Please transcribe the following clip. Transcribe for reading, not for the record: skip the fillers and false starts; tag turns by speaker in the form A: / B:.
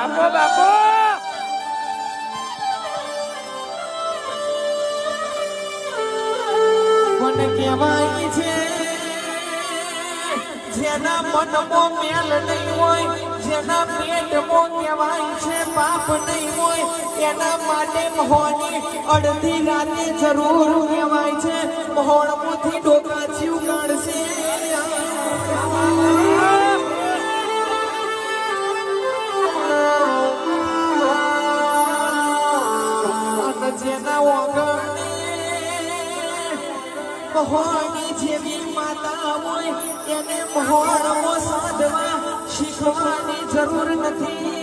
A: બાપો બાપો
B: કોને કહેવાય છે જેના મનમાં મેલ નહીં હોય, જેના પેટમાં કહેવાય છે પાપ નહીં હોય, એના માટે મહોની અડધી રાતે જરૂર કહેવાય છે. મહોણમાંથી ડોકા જીવ કાઢશે. અને જેના ઓગણે મહોની જેવી માતા હોય એને મહોણમાં સાધવા શીખવાની જરૂર નથી.